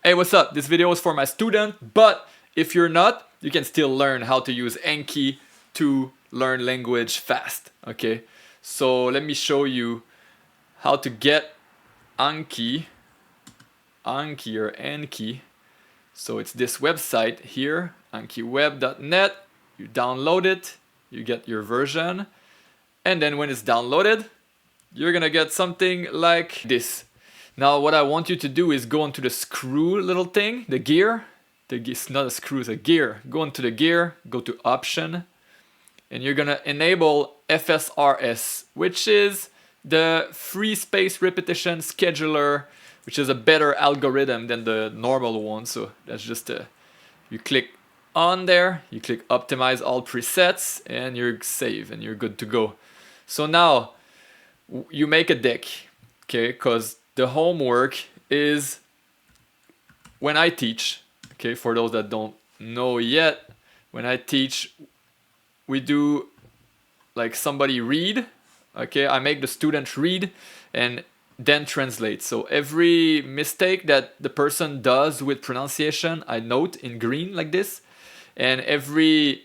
Hey, what's up? This video is for my student, but if you're not, you can still learn how to use Anki to learn language fast, okay? So let me show you how to get Anki or Anki. So it's this website here, ankiweb.net. You download it, you get your version, and then when it's downloaded, you're gonna get something like this. Now what I want you to do is go into the screw little thing, the gear. It's not a screw, it's a gear. Go into the gear, go to option, and you're gonna enable FSRS, which is the free space repetition scheduler, which is a better algorithm than the normal one. So that's just you click on there, you click optimize all presets, and you're save and you're good to go. So now you make a deck, okay? Because the homework is when I teach, okay? For those that don't know yet, when I teach, we do like somebody read, okay? I make the student read and then translate. So every mistake that the person does with pronunciation, I note in green like this, and every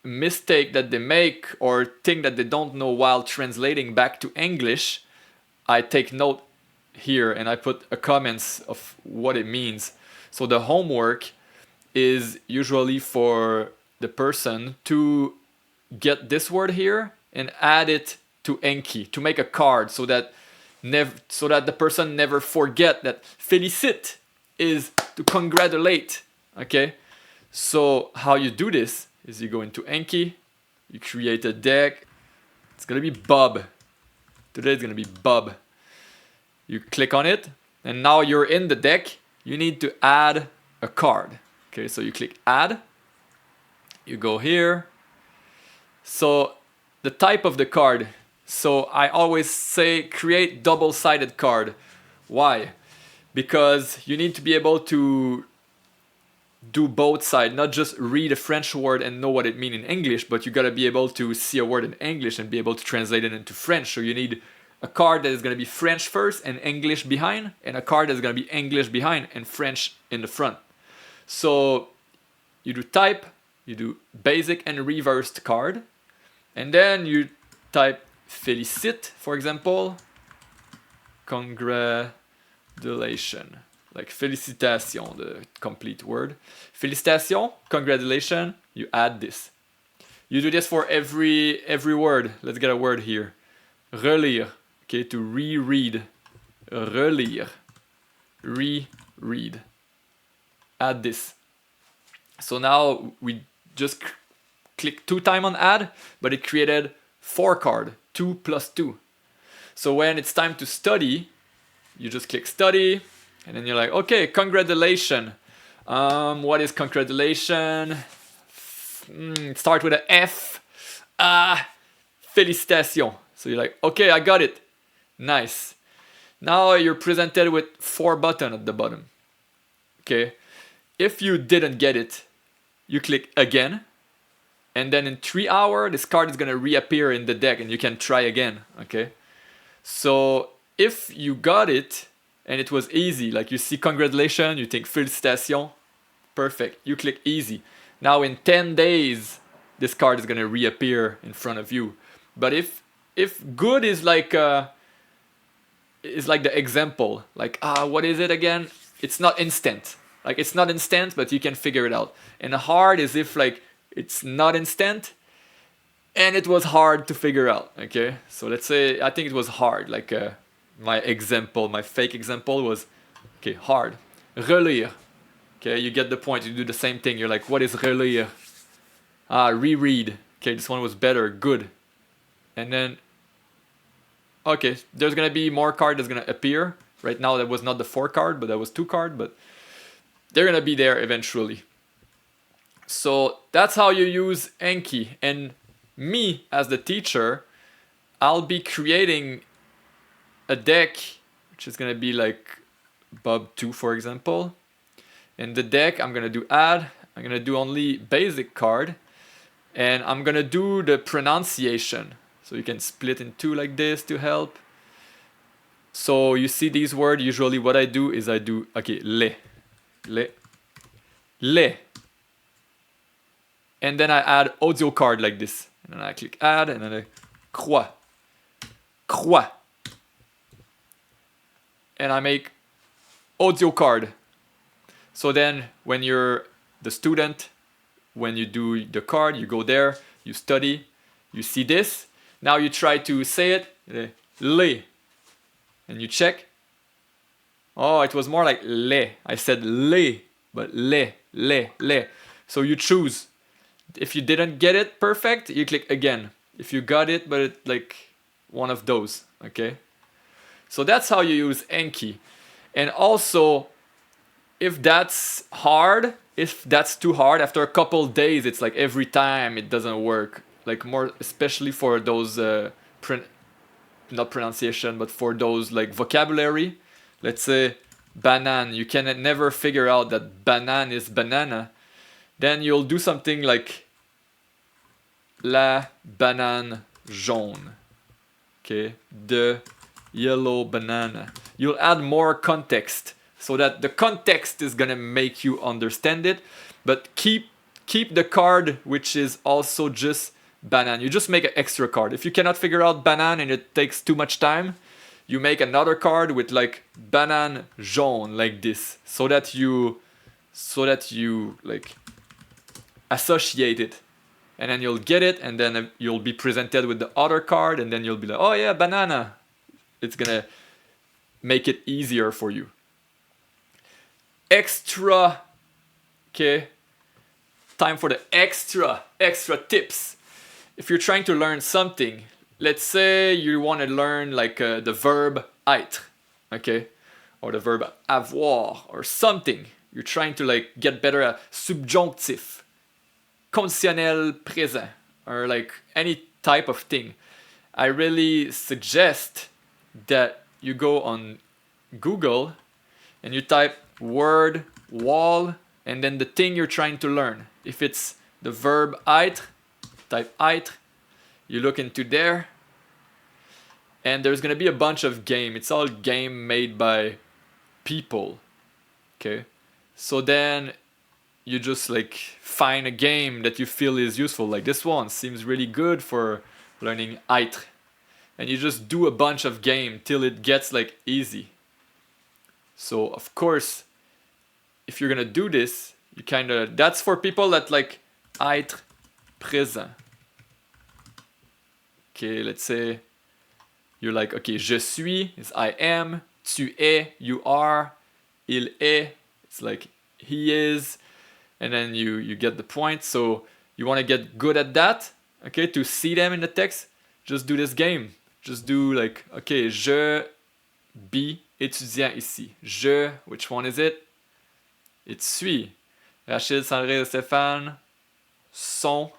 mistake that they make or thing that they don't know while translating back to English, I take note here and I put a comments of what it means. So the homework is usually for the person to get this word here and add it to Anki, to make a card so that the person never forget that félicite is to congratulate, okay? So how you do this is you go into Anki, you create a deck. It's gonna be Bob. Today it's gonna be Bob. You click on it, and now you're in the deck. You need to add a card. Okay, so you click add. You go here. So the type of the card. So I always say create double-sided card. Why? Because you need to be able to do both sides, not just read a French word and know what it means in English, but you gotta be able to see a word in English and be able to translate it into French. So you need a card that is gonna be French first and English behind, and a card that's gonna be English behind and French in the front. So you do type, you do basic and reversed card, and then you type félicite, for example, congratulation. Like félicitation, the complete word. Félicitation, congratulations, you add this. You do this for every word. Let's get a word here. Relire, okay, to reread. Relire, reread. Add this. So now we just click 2 times on add, but it created 4 cards, 2 plus 2. So when it's time to study, you just click study, and then you're like, okay, congratulations. What is congratulation? Start with an F. Félicitations. So you're like, okay, I got it. Nice. Now you're presented with 4 buttons at the bottom. Okay. If you didn't get it, you click again. And then in 3 hours, this card is going to reappear in the deck and you can try again. Okay. So if you got it, and it was easy, like you see congratulations, you think félicitations, perfect, you click easy. Now in 10 days, this card is gonna reappear in front of you. But if good is like the example, like what is it again? It's not instant. Like it's not instant, but you can figure it out. And hard is if like it's not instant, and it was hard to figure out. Okay, so let's say I think it was hard, like. My fake example was, okay, hard. Relire. Okay, you get the point. You do the same thing. You're like, what is relire? Reread. Okay, this one was better. Good. And then, okay, there's gonna be more card that's gonna appear. Right now, that was not the 4 card, but that was 2 card. But they're gonna be there eventually. So that's how you use Anki. And me as the teacher, I'll be creating a deck, which is gonna be like Bob 2, for example. In the deck, I'm gonna do add. I'm gonna do only basic card, and I'm gonna do the pronunciation. So you can split in 2 like this to help. So you see these words. Usually, what I do is I do okay, les. le. And then I add audio card like this. And then I click add, and then I croix. And I make audio card. So then when you're the student, when you do the card, you go there, you study, you see this. Now you try to say it, le. And you check. Oh, it was more like le. I said le, but le. So you choose. If you didn't get it perfect, you click again. If you got it, but it's like one of those, okay? So that's how you use Anki. And also, if that's hard, if that's too hard, after a couple days, it's like every time it doesn't work. Like more, especially for those, not pronunciation, but for those like vocabulary. Let's say banane, you can never figure out that banane is banana. Then you'll do something like la banane jaune. Okay, the yellow banana. You'll add more context so that the context is gonna make you understand it, but keep the card which is also just banane. You just make an extra card. If you cannot figure out banane and it takes too much time, you make another card with like banane jaune like this, so that you like associate it, and then you'll get it, and then you'll be presented with the other card, and then you'll be like, oh yeah, banana. It's gonna make it easier for you. Extra, okay? Time for the extra tips. If you're trying to learn something, let's say you want to learn like the verb être, okay? Or the verb avoir, or something. You're trying to like get better at subjonctif, conditionnel présent, or like any type of thing. I really suggest that you go on Google and you type word wall and then the thing you're trying to learn. If it's the verb être, type être. You look into there, and there's gonna be a bunch of game. It's all game made by people, okay? So then you just like find a game that you feel is useful. Like this one seems really good for learning être, and you just do a bunch of game till it gets like easy. So of course, if you're gonna do this, you that's for people that like être présent. Okay, let's say you're like, okay, je suis is I am, tu es, you are, il est, it's like he is, and then you get the point. So you want to get good at that, okay, to see them in the text, just do this game. Just do like, okay, je be étudiant ici. Je, which one is it? It's suis. Rachid, Sandrine, Stéphane sont.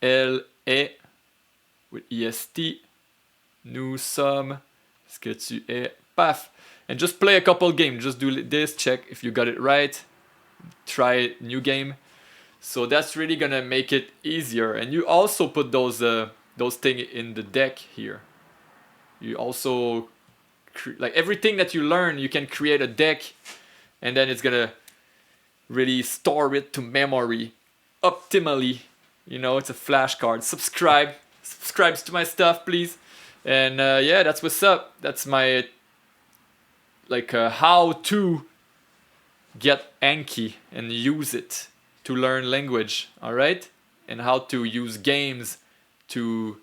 Elle est, with est. Nous sommes. Est-ce que tu es? Paf. And just play a couple games. Just do this, check if you got it right. Try new game. So that's really gonna make it easier. And you also put those things in the deck here. You also like everything that you learn, you can create a deck, and then it's gonna really store it to memory optimally. You know, it's a flashcard. Subscribe to my stuff, please. And yeah, that's what's up. That's my like how to get Anki and use it to learn language, all right? And how to use games to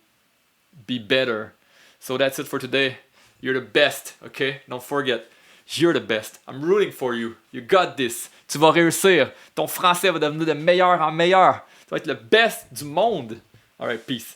be better. So that's it for today. You're the best, okay? Don't forget, you're the best. I'm rooting for you. You got this. Tu vas réussir. Ton français va devenir de meilleur en meilleur. Tu vas être le best du monde. All right, peace.